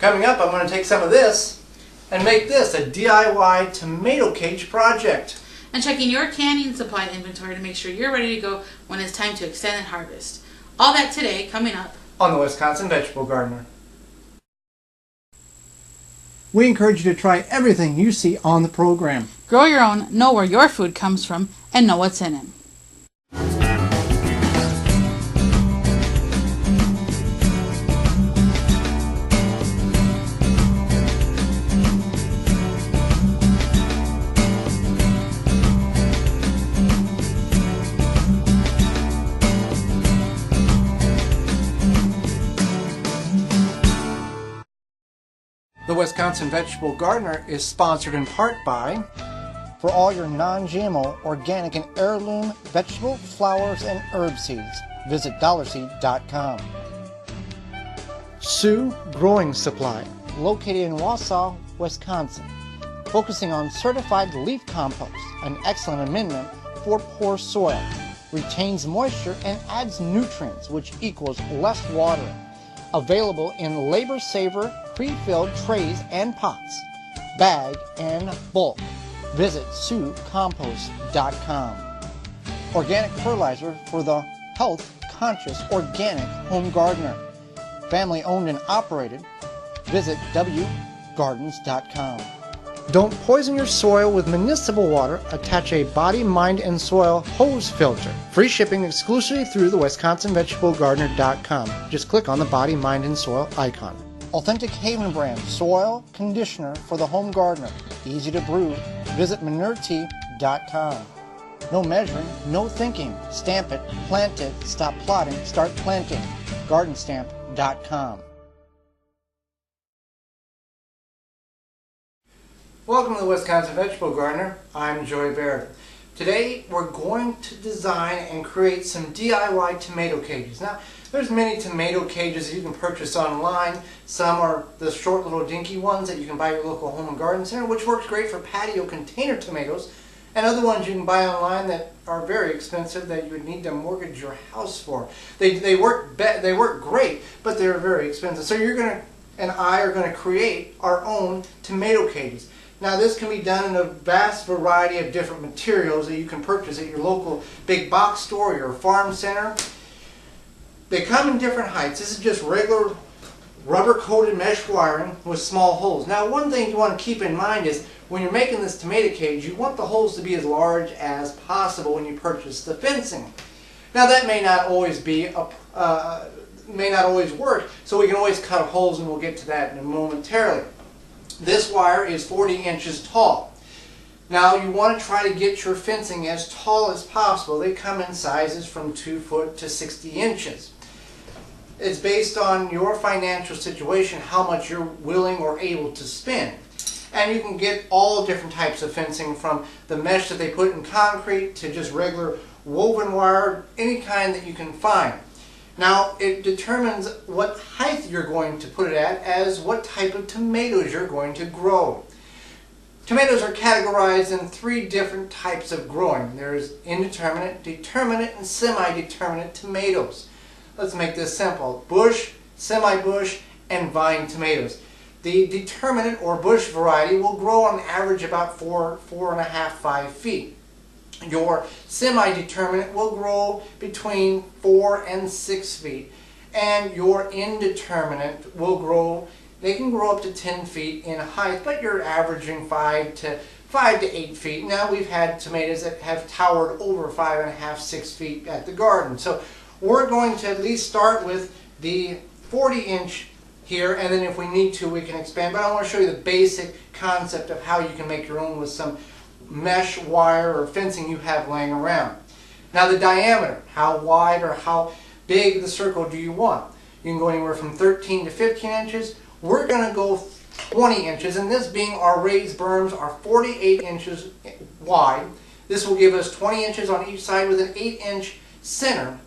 Coming up, I'm going to take some of this and make this a DIY tomato cage project. And checking your canning supply inventory to make sure you're ready to go when it's time to extend and harvest. All that today, coming up on the Wisconsin Vegetable Gardener. We encourage you to try everything you see on the program. Grow your own, know where your food comes from, and know what's in it. The Wisconsin Vegetable Gardener is sponsored in part by, for all your non-GMO, organic, and heirloom vegetable, flowers, and herb seeds, visit dollarseed.com. Sioux Growing Supply, located in Wausau, Wisconsin, focusing on certified leaf compost, an excellent amendment for poor soil, retains moisture and adds nutrients, which equals less watering. Available in labor saver pre-filled trays and pots, bag and bulk. Visit SiouxCompost.com. Organic fertilizer for the health-conscious organic home gardener. Family owned and operated. Visit thewiveggardeners.com. Don't poison your soil with municipal water. Attach a body, mind, and soil hose filter. Free shipping exclusively through the WisconsinVegetableGardener.com. Just click on the body, mind, and soil icon. Authentic Haven brand soil conditioner for the home gardener. Easy to brew. Visit ManureTea.com. No measuring, no thinking. Stamp it, plant it, stop plotting, start planting. GardenStamp.com. Welcome to the Wisconsin Vegetable Gardener. I'm Joy Baird. Today we're going to design and create some DIY tomato cages. Now, there's many tomato cages that you can purchase online. Some are the short little dinky ones that you can buy at your local home and garden center, which works great for patio container tomatoes. And other ones you can buy online that are very expensive that you would need to mortgage your house for. They work great, but they're very expensive. So you're going to, and I are going to create our own tomato cages. Now this can be done in a vast variety of different materials that you can purchase at your local big box store or your farm center. They come in different heights. This is just regular rubber coated mesh wiring with small holes. Now one thing you want to keep in mind is when you're making this tomato cage, you want the holes to be as large as possible when you purchase the fencing. Now that may not always work, so we can always cut holes, and we'll get to that momentarily. This wire is 40 inches tall. Now you want to try to get your fencing as tall as possible. They come in sizes from 2 foot to 60 inches. It's based on your financial situation, how much you're willing or able to spend. And you can get all different types of fencing, from the mesh that they put in concrete to just regular woven wire, any kind that you can find. Now, it determines what height you're going to put it at as what type of tomatoes you're going to grow. Tomatoes are categorized in 3 different types of growing. There's indeterminate, determinate, and semi-determinate tomatoes. Let's make this simple. Bush, semi-bush, and vine tomatoes. The determinate or bush variety will grow on average about 4.5, 5 feet. Your semi-determinate will grow between 4 and 6 feet. And your indeterminate will grow, they can grow up to 10 feet in height, but you're averaging 5 to 8 feet. Now we've had tomatoes that have towered over 5.5, 6 feet at the garden. So we're going to at least start with the 40-inch here, and then if we need to, we can expand. But I want to show you the basic concept of how you can make your own with some mesh wire or fencing you have laying around. Now the diameter, how wide or how big the circle do you want? You can go anywhere from 13 to 15 inches. We're going to go 20 inches, and this being our raised berms are 48 inches wide. This will give us 20 inches on each side with an 8-inch center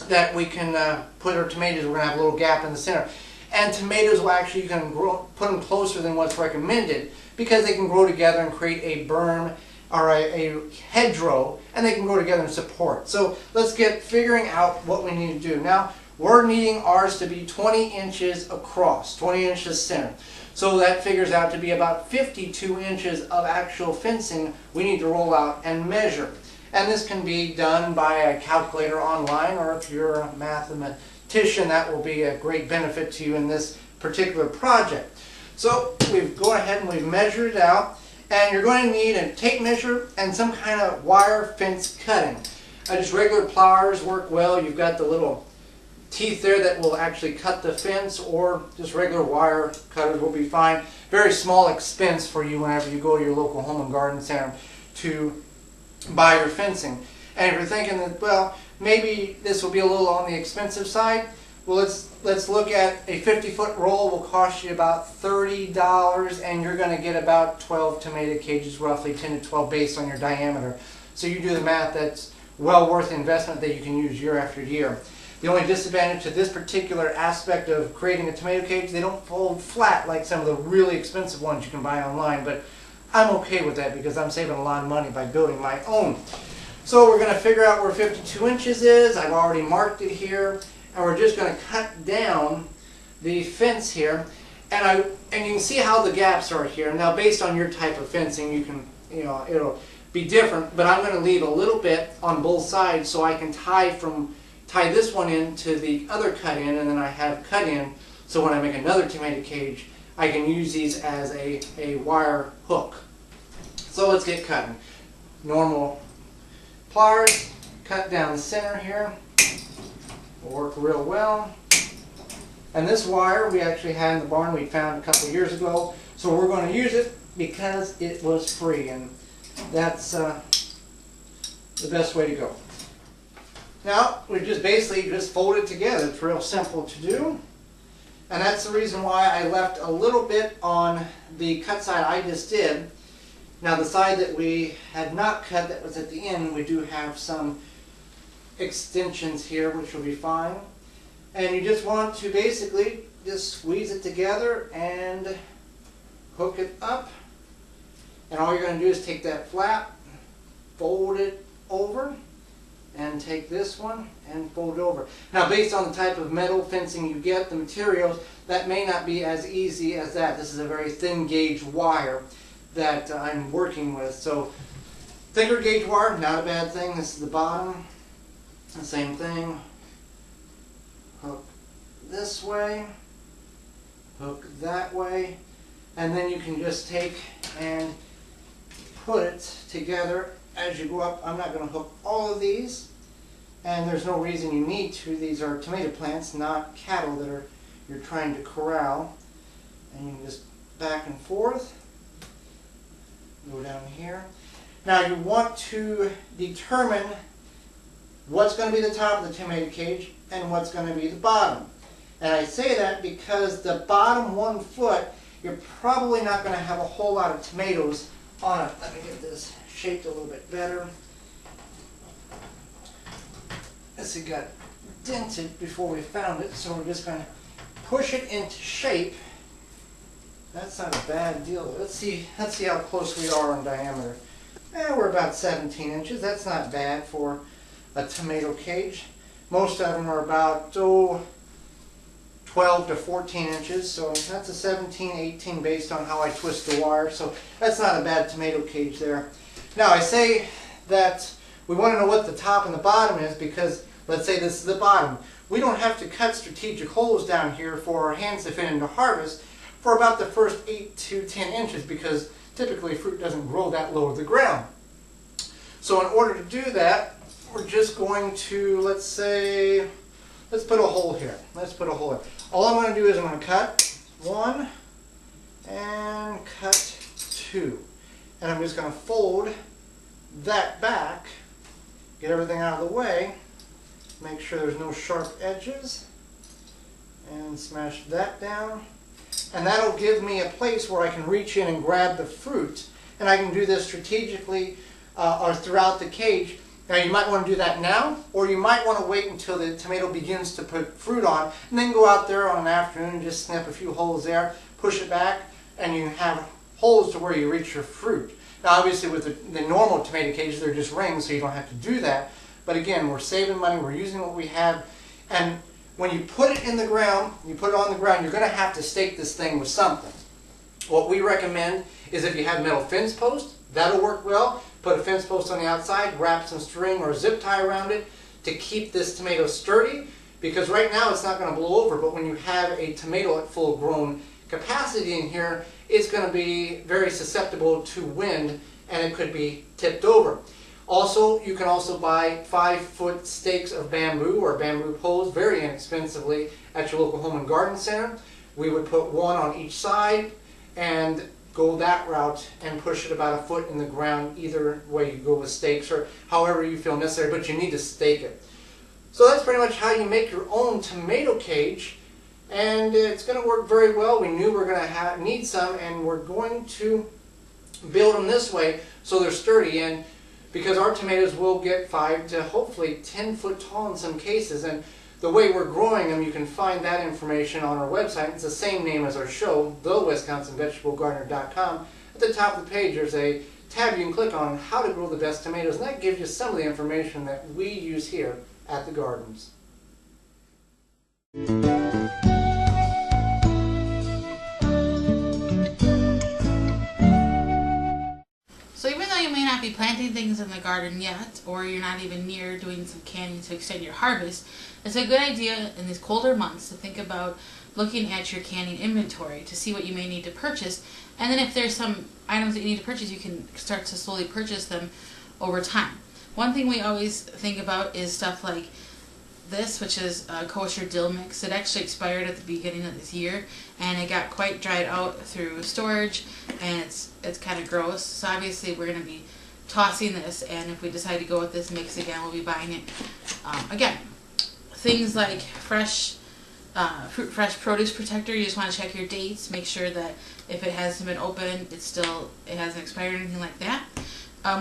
that we can put our tomatoes. We're going to have a little gap in the center. And tomatoes will actually, you can put them closer than what's recommended because they can grow together and create a berm or a hedgerow, and they can grow together and support. So let's get figuring out what we need to do. Now, We're needing ours to be 20 inches across, 20 inches center. So that figures out to be about 52 inches of actual fencing we need to roll out and measure. And this can be done by a calculator online, or if you're a mathematician, that will be a great benefit to you in this particular project. So we've gone ahead and we've measured it out, and you're going to need a tape measure and some kind of wire fence cutting. Just regular pliers work well. You've got the little teeth there that will actually cut the fence, or just regular wire cutters will be fine. Very small expense for you whenever you go to your local home and garden center to buy your fencing. And if you're thinking that, well, maybe this will be a little on the expensive side, well, let's look at a 50-foot roll will cost you about $30, and you're going to get about 12 tomato cages, roughly 10 to 12 based on your diameter. So you do the math, that's well worth the investment that you can use year after year. The only disadvantage to this particular aspect of creating a tomato cage, they don't fold flat like some of the really expensive ones you can buy online, but I'm okay with that because I'm saving a lot of money by building my own. So we're going to figure out where 52 inches is. I've already marked it here, and we're just going to cut down the fence here, and you can see how the gaps are here. Now, based on your type of fencing, you can, it'll be different, but I'm going to leave a little bit on both sides so I can tie this one in to the other cut in, and then I have cut in, so when I make another tomato cage, I can use these as a wire hook. So let's get cutting. Normal pliers, cut down the center here, will work real well. And this wire we actually had in the barn, we found a couple of years ago, so we're going to use it because it was free, and that's the best way to go. Now, we just basically just fold it together. It's real simple to do. And that's the reason why I left a little bit on the cut side I just did. Now, the side that we had not cut, that was at the end, we do have some extensions here, which will be fine. And you just want to basically just squeeze it together and hook it up. And all you're going to do is take that flap, fold it over, and take this one and fold it over. Now, based on the type of metal fencing you get, the materials, that may not be as easy as that. This is a very thin gauge wire that I'm working with. So, thicker gauge wire, not a bad thing. This is the bottom. The same thing. Hook this way, hook that way, and then you can just take and put it together as you go up. I'm not going to hook all of these, and there's no reason you need to. These are tomato plants, not cattle that you're trying to corral. And you can just back and forth, go down here. Now you want to determine what's going to be the top of the tomato cage and what's going to be the bottom. And I say that because the bottom 1 foot, you're probably not going to have a whole lot of tomatoes on it. Let me get this shaped a little bit better. This had got dented before we found it, so we're just going to push it into shape. That's not a bad deal. Let's see how close we are in diameter. We're about 17 inches. That's not bad for a tomato cage. Most of them are about 12 to 14 inches, so that's a 17, 18 based on how I twist the wire, so that's not a bad tomato cage there. Now, I say that we want to know what the top and the bottom is because, let's say this is the bottom. We don't have to cut strategic holes down here for our hands to fit into harvest for about the first 8 to 10 inches because typically fruit doesn't grow that low to the ground. So in order to do that, we're just going to, let's put a hole here. Let's put a hole here. All I'm going to do is I'm going to cut 1 and cut 2. And I'm just going to fold that back, get everything out of the way, make sure there's no sharp edges, and smash that down. And that'll give me a place where I can reach in and grab the fruit. And I can do this strategically or throughout the cage. Now you might want to do that now, or you might want to wait until the tomato begins to put fruit on, and then go out there on an afternoon and just snip a few holes there, push it back, and you have holes to where you reach your fruit. Now obviously with the normal tomato cages, they're just rings, so you don't have to do that. But again, we're saving money, we're using what we have, and when you put it in the ground, you put it on the ground, you're going to have to stake this thing with something. What we recommend is if you have metal fence posts, that'll work well. Put a fence post on the outside, wrap some string or zip tie around it to keep this tomato sturdy, because right now it's not going to blow over, but when you have a tomato at full grown capacity in here, it's going to be very susceptible to wind and it could be tipped over. Also, you can also buy 5-foot stakes of bamboo or bamboo poles very inexpensively at your local home and garden center. We would put one on each side and go that route and push it about a foot in the ground. Either way you go with stakes or however you feel necessary, but you need to stake it. So that's pretty much how you make your own tomato cage, and it's going to work very well. We knew we were going to need some, and we're going to build them this way so they're sturdy, and because our tomatoes will get 5 to hopefully 10 foot tall in some cases, and the way we're growing them, you can find that information on our website. It's the same name as our show, thewiveggardener.com. At the top of the page there's a tab you can click on how to grow the best tomatoes, and that gives you some of the information that we use here at the gardens. So even though you may not be planting things in the garden yet, or you're not even near doing some canning to extend your harvest, it's a good idea in these colder months to think about looking at your canning inventory to see what you may need to purchase, and then if there's some items that you need to purchase, you can start to slowly purchase them over time. One thing we always think about is stuff like this, which is a kosher dill mix. It actually expired at the beginning of this year, and it got quite dried out through storage, and it's kind of gross. So obviously we're going to be tossing this, and if we decide to go with this mix again, we'll be buying it again. Things like fresh produce protector, you just want to check your dates, make sure that if it hasn't been opened, it hasn't expired or anything like that.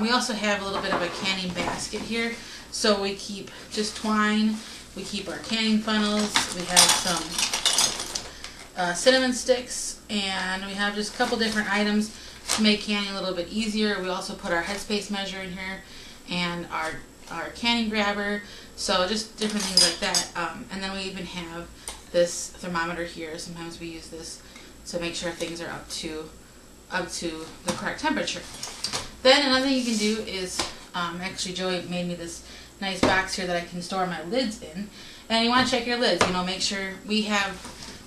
We also have a little bit of a canning basket here, so we keep just twine, we keep our canning funnels, we have some cinnamon sticks, and we have just a couple different items to make canning a little bit easier. We also put our headspace measure in here and our canning grabber, so just different things like that. And then we even have this thermometer here. Sometimes we use this to make sure things are up to the correct temperature. Then another thing you can do is, actually Joey made me this nice box here that I can store my lids in. And you want to check your lids, make sure we have,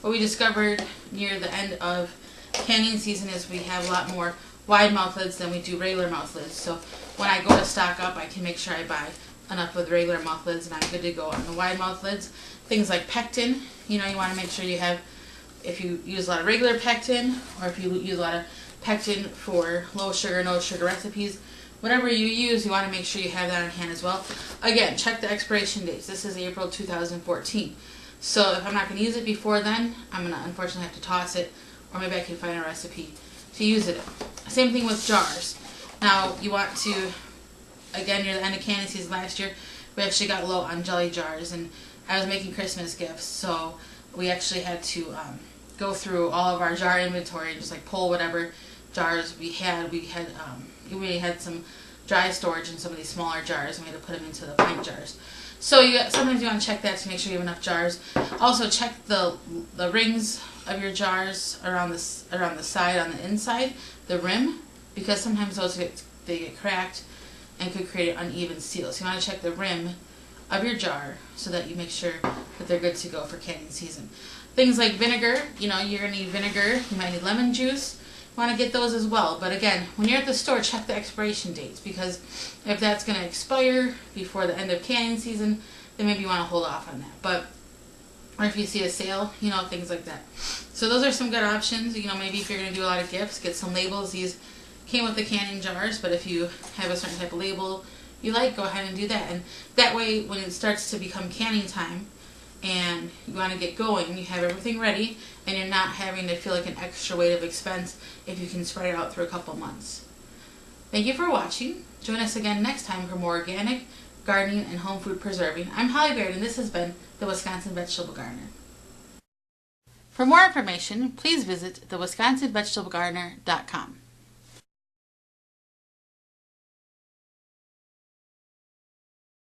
what we discovered near the end of canning season is we have a lot more wide mouth lids than we do regular mouth lids. So when I go to stock up, I can make sure I buy enough with regular mouth lids and I'm good to go on the wide mouth lids. Things like pectin, you want to make sure you have, if you use a lot of regular pectin or if you use a lot of pectin for low sugar, no sugar recipes, whatever you use, you want to make sure you have that on hand as well. Again, check the expiration dates. This is April 2014. So if I'm not going to use it before then, I'm going to unfortunately have to toss it, or maybe I can find a recipe to use it in. Same thing with jars. Now you want to, again, near the end of canning season last year, we actually got low on jelly jars, and I was making Christmas gifts, so we actually had to go through all of our jar inventory and just like pull whatever jars we had. We had some dry storage in some of these smaller jars, and we had to put them into the pint jars. So sometimes you want to check that to make sure you have enough jars. Also check the rings of your jars around the side, on the inside, the rim, because sometimes those get cracked and could create an uneven seal. So you want to check the rim of your jar so that you make sure that they're good to go for canning season. Things like vinegar, you're going to need vinegar, you might need lemon juice. You want to get those as well. But again, when you're at the store, check the expiration dates, because if that's going to expire before the end of canning season, then maybe you want to hold off on that. Or if you see a sale, things like that. So those are some good options. Maybe if you're going to do a lot of gifts, get some labels. These came with the canning jars, but if you have a certain type of label you like, go ahead and do that. And that way, when it starts to become canning time and you want to get going, you have everything ready and you're not having to feel like an extra weight of expense if you can spread it out through a couple months. Thank you for watching. Join us again next time for more organic, gardening, and home food preserving. I'm Holly Baird, and this has been the Wisconsin Vegetable Gardener. For more information, please visit thewiveggardener.com.